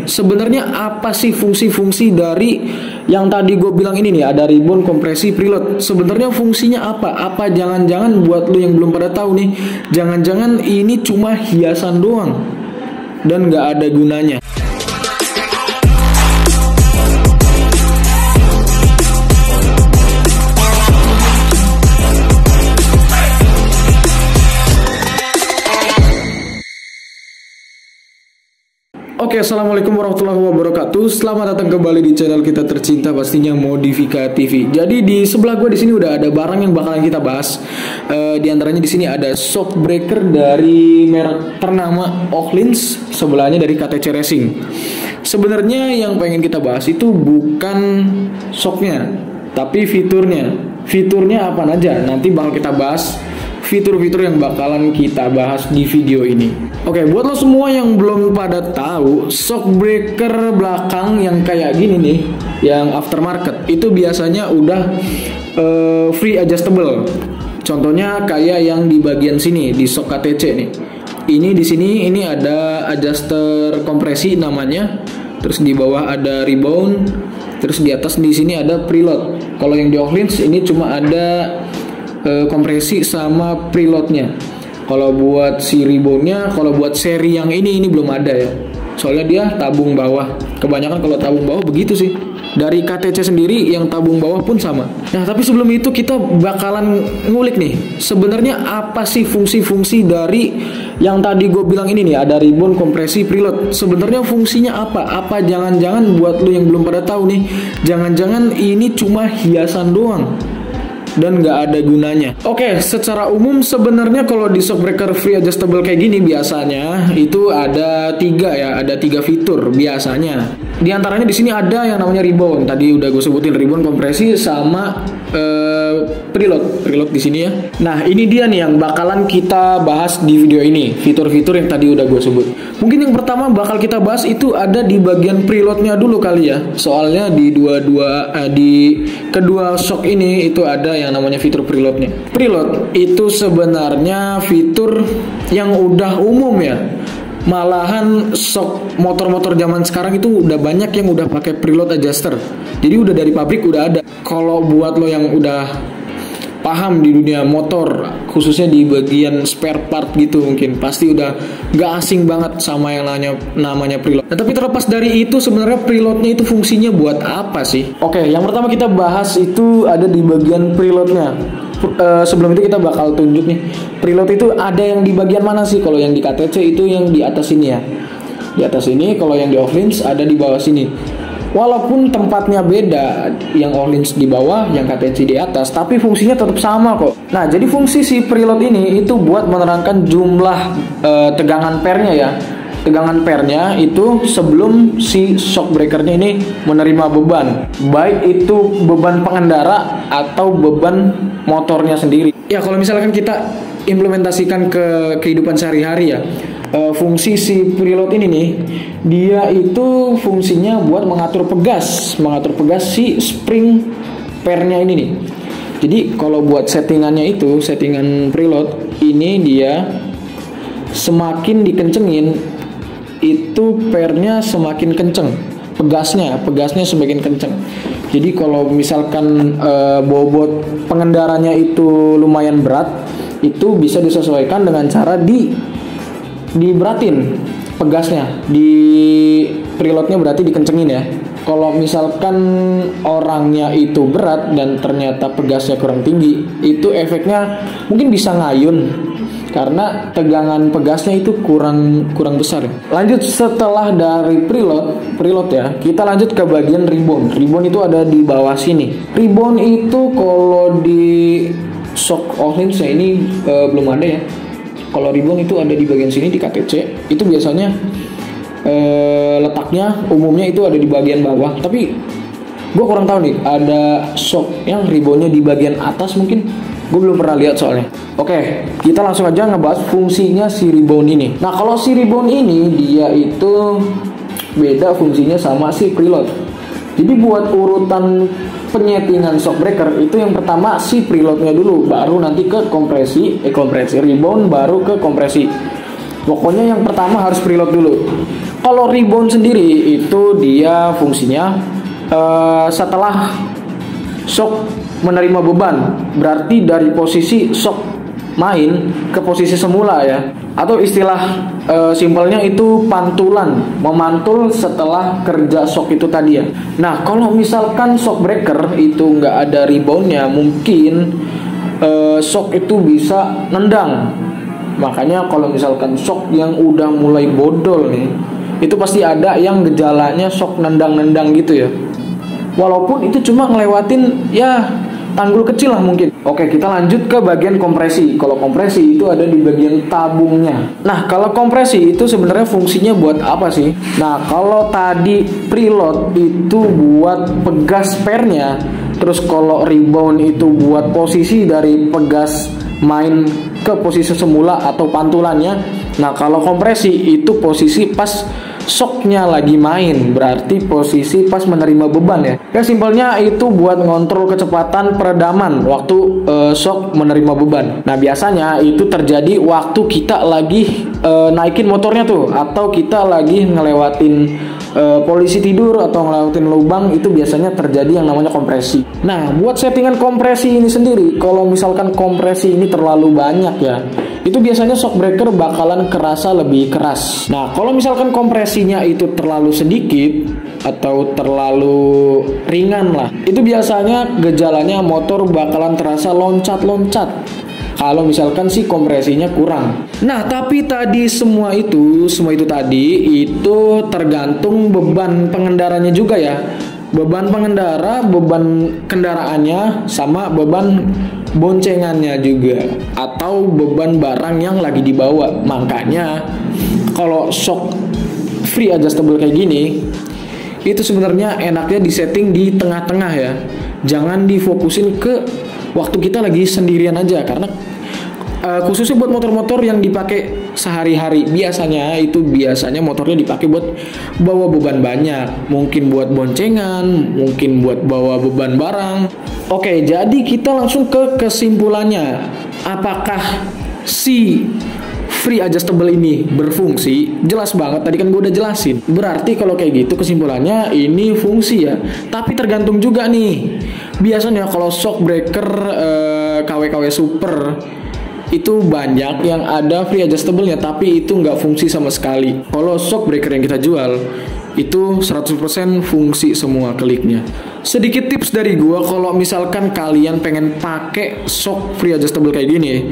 sebenarnya apa sih fungsi-fungsi dari yang tadi gue bilang ini nih, ada rebound, kompresi, preload. Sebenarnya fungsinya apa? Apa jangan-jangan buat lu yang belum pada tahu nih, jangan-jangan ini cuma hiasan doang dan nggak ada gunanya. Oke, assalamualaikum warahmatullahi wabarakatuh. Selamat datang kembali di channel kita tercinta, pastinya Modifika TV. Jadi di sebelah gue di sini udah ada barang yang bakalan kita bahas. Di antaranya di sini ada shock breaker dari merek ternama Ohlins, sebelahnya dari KTC Racing. Sebenarnya yang pengen kita bahas itu bukan shocknya, tapi fiturnya. Fiturnya apa aja? Nanti bakal kita bahas fitur-fitur yang bakalan kita bahas di video ini. Oke, buat lo semua yang belum pada tahu, shock breaker belakang yang kayak gini nih, yang aftermarket, itu biasanya udah free adjustable. Contohnya kayak yang di bagian sini di shock KTC nih. Ini di sini ini ada adjuster kompresi namanya. Terus di bawah ada rebound, terus di atas di sini ada preload. Kalau yang di Ohlins ini cuma ada kompresi sama preloadnya. Kalau buat si reboundnya, kalau buat seri yang ini belum ada ya. Soalnya dia tabung bawah. Kebanyakan kalau tabung bawah begitu sih. Dari KTC sendiri yang tabung bawah pun sama. Nah, tapi sebelum itu kita bakalan ngulik nih, sebenarnya apa sih fungsi-fungsi dari yang tadi gue bilang ini nih, ada rebound, kompresi, preload. Sebenarnya fungsinya apa? Apa jangan-jangan buat lu yang belum pada tahu nih, jangan-jangan ini cuma hiasan doang dan nggak ada gunanya. Oke, secara umum sebenarnya kalau di shock breaker free adjustable kayak gini biasanya itu ada tiga fitur biasanya. Di antaranya di sini ada yang namanya rebound. Tadi udah gue sebutin, rebound, kompresi sama preload di sini ya. Nah, ini dia nih yang bakalan kita bahas di video ini, fitur-fitur yang tadi udah gue sebut. Mungkin yang pertama bakal kita bahas itu ada di bagian preloadnya dulu kali ya. Soalnya di kedua shock ini itu ada yang namanya fitur preloadnya. Preload itu sebenarnya fitur yang udah umum ya. Malahan shock motor-motor zaman sekarang itu udah banyak yang udah pakai preload adjuster. Jadi udah dari pabrik udah ada. Kalau buat lo yang udah paham di dunia motor, khususnya di bagian spare part gitu, mungkin pasti udah gak asing banget sama yang namanya preload. Nah, tapi terlepas dari itu, sebenarnya preloadnya itu fungsinya buat apa sih? Oke, yang pertama kita bahas itu ada di bagian preloadnya. Sebelum itu kita bakal tunjuk nih, preload itu ada yang di bagian mana sih? Kalau yang di KTC itu yang di atas sini ya, di atas ini. Kalau yang di Ohlins ada di bawah sini. Walaupun tempatnya beda, yang Ohlins di bawah, yang KTC di atas, tapi fungsinya tetap sama kok. Nah, jadi fungsi si preload ini itu buat menerangkan jumlah tegangan pernya ya. Tegangan pernya itu sebelum si shock breakernya ini menerima beban, baik itu beban pengendara atau beban motornya sendiri. Ya, kalau misalkan kita implementasikan ke kehidupan sehari-hari ya, fungsi si preload ini nih, dia itu fungsinya buat mengatur pegas si spring pernya ini nih. Jadi kalau buat settingannya itu, settingan preload ini dia semakin dikencengin itu pernya semakin kenceng, pegasnya semakin kenceng. Jadi kalau misalkan bobot pengendaranya itu lumayan berat, itu bisa disesuaikan dengan cara diberatin pegasnya, di preloadnya berarti dikencengin ya. Kalau misalkan orangnya itu berat dan ternyata pegasnya kurang tinggi, itu efeknya mungkin bisa ngayun karena tegangan pegasnya itu kurang besar. Lanjut, setelah dari preload ya, kita lanjut ke bagian rebound. Rebound itu ada di bawah sini. Rebound itu kalau di shock Ohlins ya ini belum ada ya. Kalau rebound itu ada di bagian sini di KTC. Itu biasanya letaknya umumnya itu ada di bagian bawah. Tapi gue kurang tahu nih, ada shock yang reboundnya di bagian atas mungkin. Gue belum pernah lihat soalnya. Oke, kita langsung aja ngebahas fungsinya si rebound ini. Nah, kalau si rebound ini dia itu beda fungsinya sama si preload. Jadi buat urutan penyettingan shock breaker itu yang pertama si preloadnya dulu, baru nanti ke kompresi rebound, baru ke kompresi. Pokoknya yang pertama harus preload dulu. Kalau rebound sendiri itu dia fungsinya setelah shock menerima beban, berarti dari posisi shock main ke posisi semula ya, atau istilah simpelnya itu pantulan, memantul setelah kerja shock itu tadi ya. Nah kalau misalkan shock breaker itu nggak ada reboundnya, mungkin shock itu bisa nendang. Makanya kalau misalkan shock yang udah mulai bodol nih, itu pasti ada yang gejalanya shock nendang-nendang gitu ya. Walaupun itu cuma ngelewatin ya tanggul kecil lah mungkin. Oke, kita lanjut ke bagian kompresi. Kalau kompresi itu ada di bagian tabungnya. Nah, kalau kompresi itu sebenarnya fungsinya buat apa sih? Nah, kalau tadi preload itu buat pegas spare-nya, terus kalau rebound itu buat posisi dari pegas main ke posisi semula atau pantulannya. Nah, kalau kompresi itu posisi pas shocknya lagi main, berarti posisi pas menerima beban ya. Ya simpelnya itu buat ngontrol kecepatan peredaman waktu shock menerima beban. Nah biasanya itu terjadi waktu kita lagi naikin motornya tuh, atau kita lagi ngelewatin polisi tidur atau ngelewatin lubang, itu biasanya terjadi yang namanya kompresi. Nah buat settingan kompresi ini sendiri, kalau misalkan kompresi ini terlalu banyak ya, itu biasanya shock breaker bakalan kerasa lebih keras. Nah kalau misalkan kompresinya itu terlalu sedikit atau terlalu ringan lah, itu biasanya gejalanya motor bakalan terasa loncat-loncat kalau misalkan si kompresinya kurang. Nah tapi tadi semua itu tadi itu tergantung beban pengendaranya juga ya. Beban pengendara, beban kendaraannya, sama beban boncengannya juga, atau beban barang yang lagi dibawa. Makanya kalau shock free adjustable kayak gini, itu sebenarnya enaknya disetting di tengah-tengah ya. Jangan difokusin ke waktu kita lagi sendirian aja, karena khususnya buat motor-motor yang dipakai sehari-hari, biasanya motornya dipakai buat bawa beban banyak, mungkin buat boncengan, mungkin buat bawa beban barang. Oke, jadi kita langsung ke kesimpulannya. Apakah si free adjustable ini berfungsi? Jelas banget, tadi kan gue udah jelasin. Berarti kalau kayak gitu kesimpulannya ini fungsi ya. Tapi tergantung juga nih. Biasanya kalau shock breaker KW-KW super itu banyak yang ada free adjustable-nya, tapi itu nggak fungsi sama sekali. Kalau shock breaker yang kita jual itu 100% fungsi semua kliknya. Sedikit tips dari gua, kalau misalkan kalian pengen pakai shock free adjustable kayak gini,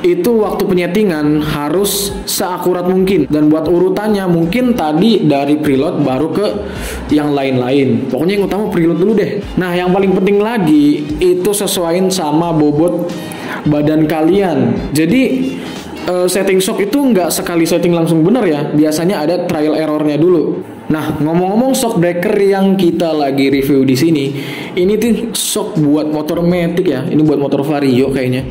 itu waktu penyetingan harus seakurat mungkin, dan buat urutannya mungkin tadi dari preload baru ke yang lain-lain. Pokoknya yang utama preload dulu deh. Nah yang paling penting lagi itu sesuaiin sama bobot badan kalian. Jadi setting shock itu nggak sekali setting langsung bener ya. Biasanya ada trial errornya dulu. Nah ngomong-ngomong shock breaker yang kita lagi review di sini, ini tuh shock buat motor Matic ya. Ini buat motor Vario kayaknya.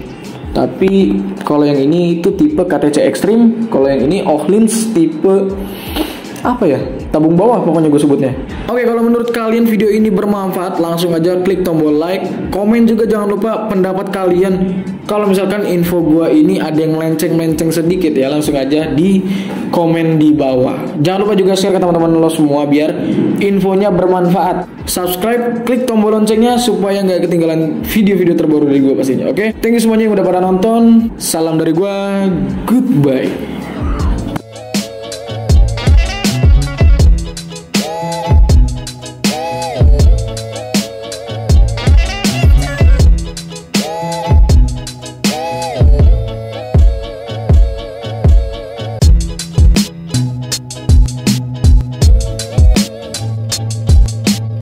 Tapi kalau yang ini itu tipe KTC Extreme, kalau yang ini Öhlins tipe apa ya? Tabung bawah pokoknya gue sebutnya. Oke, kalau menurut kalian video ini bermanfaat, langsung aja klik tombol like, komen juga jangan lupa pendapat kalian. Kalau misalkan info gue ini ada yang melenceng-melenceng sedikit ya, langsung aja di komen di bawah. Jangan lupa juga share ke teman-teman lo semua biar infonya bermanfaat. Subscribe, klik tombol loncengnya supaya nggak ketinggalan video-video terbaru dari gue pastinya. Oke, thank you semuanya yang udah pada nonton. Salam dari gue, goodbye.